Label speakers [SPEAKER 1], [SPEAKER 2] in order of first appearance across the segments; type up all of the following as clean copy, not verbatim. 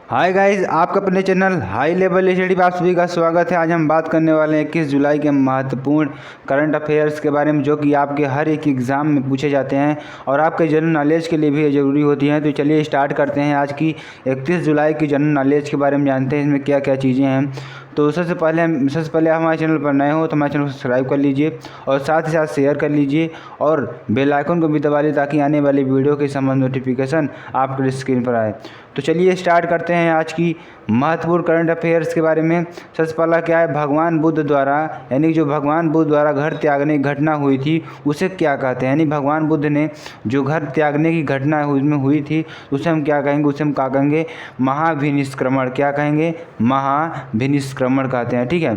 [SPEAKER 1] Hi guys, आपका अपने channel high level study पर आप सभी का स्वागत है। आज हम बात करने वाले हैं 21 जुलाई के महत्वपूर्ण करंट अफेयर्स के बारे में, जो कि आपके हर एक एग्ज़ाम में पूछे जाते हैं और आपके जनरल नॉलेज के लिए भी ज़रूरी होती हैं। तो चलिए स्टार्ट करते हैं। आज की 31 जुलाई की जनरल नॉलेज के बारे में जानते हैं, इसमें क्या क्या चीज़ें हैं। तो सबसे पहले हमारे चैनल पर नए हो तो हमारे चैनल को सब्सक्राइब कर लीजिए और साथ ही साथ शेयर कर लीजिए और बेल आइकन को भी दबा लीजिए ताकि आने वाली वीडियो के संबंध नोटिफिकेशन आपके स्क्रीन पर आए। तो चलिए स्टार्ट करते हैं आज की महत्वपूर्ण करंट अफेयर्स के बारे में। सबसे पहला क्या है, भगवान बुद्ध द्वारा यानी जो भगवान बुद्ध द्वारा घर त्यागने की घटना हुई थी उसे क्या कहते हैं। यानी भगवान बुद्ध ने जो घर त्यागने की घटना उसमें हुई थी उसे हम क्या कहेंगे, उसे हम क्या कहेंगे, महाभिनिष्क्रमण। क्या कहेंगे, महाभिनिष्क्रमण कहते हैं। ठीक है,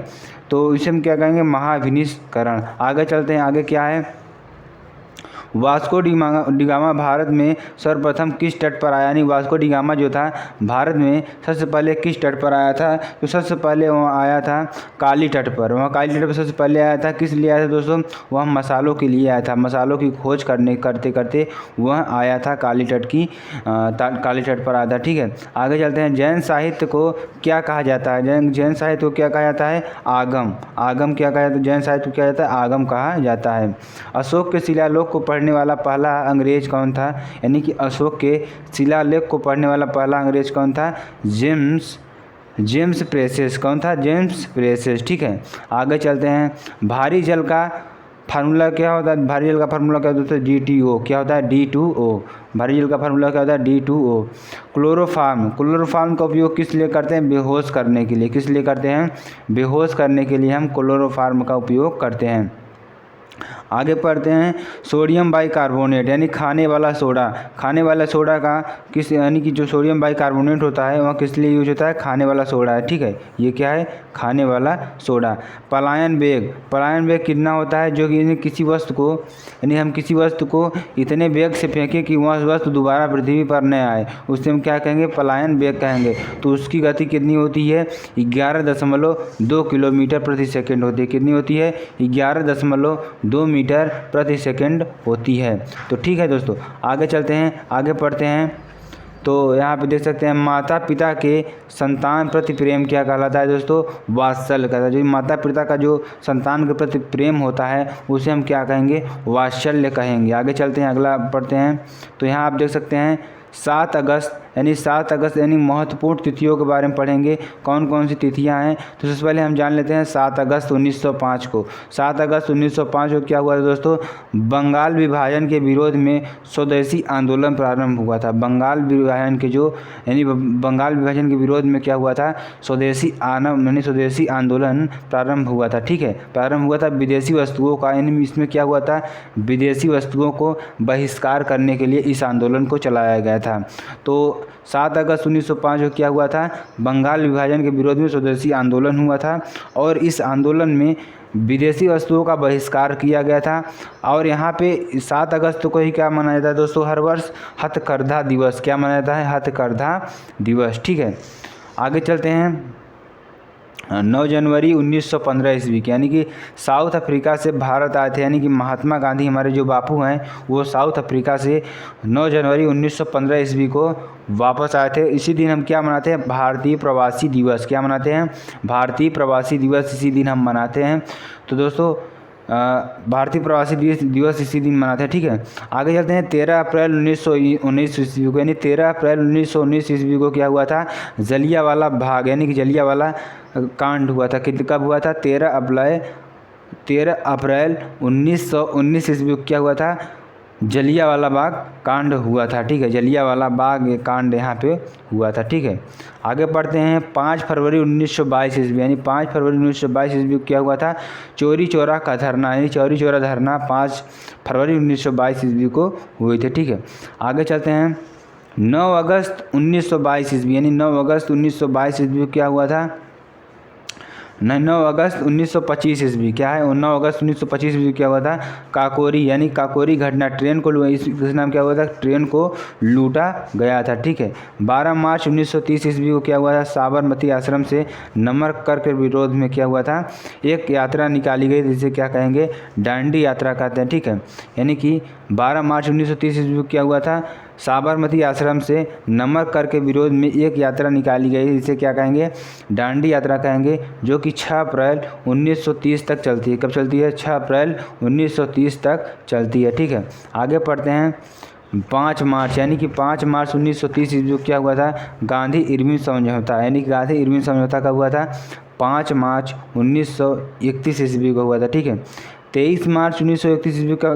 [SPEAKER 1] तो इसे हम क्या कहेंगे, महाभिनिष्करण। आगे चलते हैं, आगे क्या है, वास्को डिगामा भारत में सर्वप्रथम किस तट पर आया। यानी वास्को डिगामा जो था भारत में सबसे पहले किस तट पर आया था। तो सबसे पहले वहाँ आया था काली तट पर। वहाँ काली तट पर सबसे पहले आया था। किस लिए आया था दोस्तों, वह मसालों के लिए आया था। मसालों की खोज करते करते वह आया था काली तट पर आया था। ठीक है, आगे चलते हैं। जैन साहित्य को क्या कहा जाता है। जैन साहित्य को क्या कहा जाता है, आगम। आगम क्या कहा जाता है, जैन साहित्य को क्या जाता है, आगम कहा जाता है। अशोक के शिलालेख को पढ़ने वाला पहला अंग्रेज कौन था। यानी कि अशोक के शिलालेख को पढ़ने वाला पहला अंग्रेज कौन था, जेम्स प्रेसेस। कौन था, जेम्स प्रेसेस। ठीक है, आगे चलते हैं। भारी जल का फार्मूला क्या होता है। भारी जल का फार्मूला क्या होता है, D2O। क्या होता है, D2O। भारी जल का फार्मूला क्या होता है, D2O। क्लोरोफार्म का उपयोग किस लिए करते हैं, बेहोश करने के लिए। किस लिए करते हैं, बेहोश करने के लिए हम क्लोरोफार्म का उपयोग करते हैं। आगे पढ़ते हैं। सोडियम बाइकार्बोनेट यानी खाने वाला सोडा। खाने वाला सोडा का किस, यानी कि जो सोडियम बाइकार्बोनेट होता है वह किस लिए यूज होता है, खाने वाला सोडा है। ठीक है, ये क्या है, खाने वाला सोडा। पलायन वेग कितना होता है, जो कि किसी वस्तु को, यानी हम किसी वस्तु को इतने वेग से फेंकें कि वह वस्तु दोबारा पृथ्वी पर न आए, उससे हम क्या कहेंगे, पलायन वेग कहेंगे। तो उसकी गति कितनी होती है, 11.2 किलोमीटर प्रति सेकेंड होती है। कितनी होती है, 11.2 मीटर प्रति सेकंड होती है। तो ठीक है दोस्तों, आगे चलते हैं, आगे पढ़ते हैं। तो यहाँ पे देख सकते हैं, माता पिता के संतान प्रति प्रेम क्या कहलाता है दोस्तों, वात्सल्य कहलाता है। जो माता पिता का जो संतान के प्रति प्रेम होता है उसे हम क्या कहेंगे, वात्सल्य कहेंगे। आगे चलते हैं, अगला पढ़ते हैं। तो यहाँ आप देख सकते हैं 7 अगस्त यानी महत्वपूर्ण तिथियों के बारे में पढ़ेंगे, कौन कौन सी तिथियां हैं। तो सबसे पहले हम जान लेते हैं 7 अगस्त 1905 को। 7 अगस्त 1905 को क्या हुआ था दोस्तों, बंगाल विभाजन के विरोध में स्वदेशी आंदोलन प्रारंभ हुआ था। बंगाल विभाजन के विरोध में क्या हुआ था, स्वदेशी आंदोलन प्रारंभ हुआ था। ठीक है, प्रारंभ हुआ था विदेशी वस्तुओं का, यानी इसमें क्या हुआ था, विदेशी वस्तुओं को बहिष्कार करने के लिए इस आंदोलन को चलाया गया था। तो 7 अगस्त 1905 को क्या हुआ था, बंगाल विभाजन के विरोध में स्वदेशी आंदोलन हुआ था और इस आंदोलन में विदेशी वस्तुओं का बहिष्कार किया गया था। और यहाँ पे 7 अगस्त को ही क्या मनाया जाता है दोस्तों, हर वर्ष हथकरघा दिवस। क्या मनाया जाता है, हथकरघा दिवस। ठीक है, आगे चलते हैं। 9 जनवरी 1915 ईस्वी की, यानी कि साउथ अफ्रीका से भारत आए थे। यानी कि महात्मा गांधी हमारे जो बापू हैं वो साउथ अफ्रीका से 9 जनवरी 1915 ईस्वी को वापस आए थे। इसी दिन हम क्या मनाते हैं, भारतीय प्रवासी दिवस। क्या मनाते हैं, भारतीय प्रवासी दिवस इसी दिन हम मनाते हैं। तो दोस्तों भारतीय प्रवासी दिवस इसी दिन मनाते हैं। ठीक है, आगे चलते हैं। 13 अप्रैल 1919 ईस्वी को, यानी 13 अप्रैल 1919 ईस्वी को क्या हुआ था, जलियांवाला बाग यानी कि जलियांवाला कांड हुआ था। कब हुआ था, 13 अप्रैल 1919 ईस्वी को क्या हुआ था, जलियांवाला बाग कांड हुआ था। ठीक है, जलियांवाला बाग कांड यहाँ पे हुआ था। ठीक है, आगे पढ़ते हैं। 5 फरवरी 1922 ईस्वी, यानी 5 फरवरी 1922 ईस्वी को क्या हुआ था, चौरी चौरा का धरना, यानी चौरी चौरा धरना 5 फरवरी 1922 ईस्वी को हुए थे। ठीक है, आगे चलते हैं। 9 अगस्त 1922 ईस्वी, यानी 9 अगस्त 1922 ईस्वी को क्या हुआ था, 9 अगस्त 1925 ईस्वी क्या है, 9 अगस्त 1925 ईस्वी क्या हुआ था, काकोरी यानी काकोरी घटना, ट्रेन को इसका नाम क्या हुआ था, ट्रेन को लूटा गया था। ठीक है, 12 मार्च 1930 ईस्वी को क्या हुआ था, साबरमती आश्रम से नमक्कर के विरोध में क्या हुआ था, एक यात्रा निकाली गई जिसे क्या कहेंगे, डांडी यात्रा कहते हैं। ठीक है, यानी कि 12 मार्च 1930 ईस्वी को क्या हुआ था, साबरमती आश्रम से नमक कर के विरोध में एक यात्रा निकाली गई, इसे क्या कहेंगे, दांडी यात्रा कहेंगे, जो कि 6 अप्रैल 1930 तक चलती है। कब चलती है? 6 अप्रैल 1930 तक चलती है। ठीक है, आगे पढ़ते हैं। 5 मार्च यानी कि 5 मार्च 1930 ईस्वी को क्या हुआ था? गांधी इरविन समझौता, यानी कि गांधी इरविन समझौता कब हुआ था? 5 मार्च 1931 ईस्वी को हुआ था। ठीक है, 23 मार्च 1931 ईस्वी का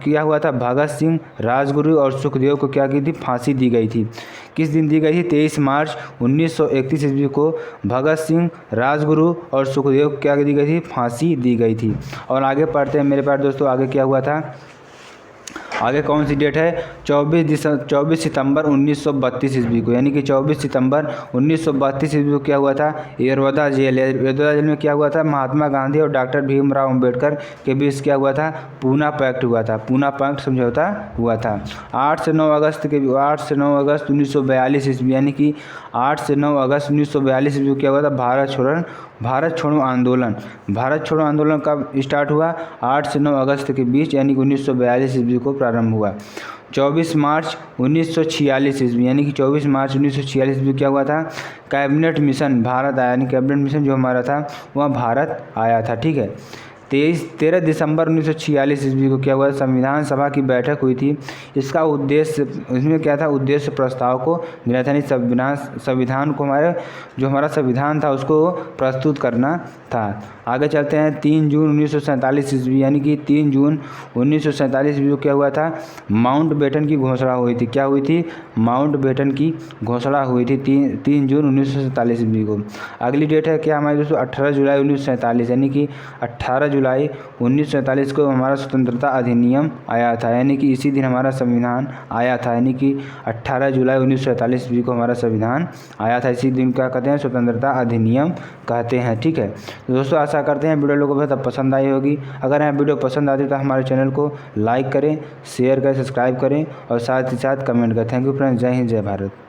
[SPEAKER 1] क्या हुआ था? भगत सिंह, राजगुरु और सुखदेव को क्या की थी? फांसी दी गई थी। किस दिन दी गई थी? 23 मार्च 1931 ईस्वी को भगत सिंह, राजगुरु और सुखदेव को क्या दी गई थी? फांसी दी गई थी। और आगे पढ़ते हैं मेरे पास दोस्तों, आगे क्या हुआ था? आगे कौन सी डेट है? 24 सितंबर 1932 ईस्वी को, यानी कि 24 सितंबर 1932 ईस्वी को क्या हुआ था? यरवदा जेल, यरवदा जेल में क्या हुआ था? महात्मा गांधी और डॉक्टर भीमराव अम्बेडकर के बीच क्या हुआ था? पूना पैक्ट हुआ था, पूना पैक्ट समझौता हुआ था। 8 से 9 अगस्त 1942 ईस्वी, यानी कि 8 से 9 अगस्त 1942 ईस्वी को क्या हुआ था? भारत छोड़ो आंदोलन। भारत छोड़ो आंदोलन कब स्टार्ट हुआ? 8 से 9 अगस्त के बीच, यानी कि 1942 ईस्वी को प्रारंभ हुआ। 24 मार्च 1946 ईस्वी, यानी कि 24 मार्च 1946 ईस्वी क्या हुआ था? कैबिनेट मिशन भारत आया, यानी कैबिनेट मिशन जो हमारा था वह भारत आया था। ठीक है, 13 दिसंबर 1946 ईस्वी को क्या हुआ? संविधान सभा की बैठक हुई थी। इसका उद्देश्य, इसमें क्या था? उद्देश्य प्रस्ताव को मिला था, संविधान को, हमारा संविधान था उसको प्रस्तुत करना था। आगे चलते हैं। 3 जून 1947 ईस्वी, यानी कि 3 जून 1947 ईस्वी को क्या हुआ था? माउंट बेटन की घोषणा हुई थी। क्या हुई थी? माउंट बेटन की घोषणा हुई थी 3 जून 1947 ईस्वी को। अगली डेट है क्या हमारे दोस्तों? 18 जुलाई 1947, यानी कि 18 जुलाई 1947 को हमारा स्वतंत्रता अधिनियम आया था, यानी कि इसी दिन हमारा संविधान आया था, यानी कि 18 जुलाई 1947 ईस्वी को हमारा संविधान आया था। इसी दिन क्या कहते हैं? स्वतंत्रता अधिनियम कहते हैं। ठीक है, तो दोस्तों आशा करते हैं वीडियो लोगों को बहुत पसंद आई होगी। अगर यह वीडियो पसंद आती है तो हमारे चैनल को लाइक करें, शेयर करें, सब्सक्राइब करें और साथ ही साथ कमेंट करें। थैंक यू फ्रेंड्स, जय हिंद, जय भारत।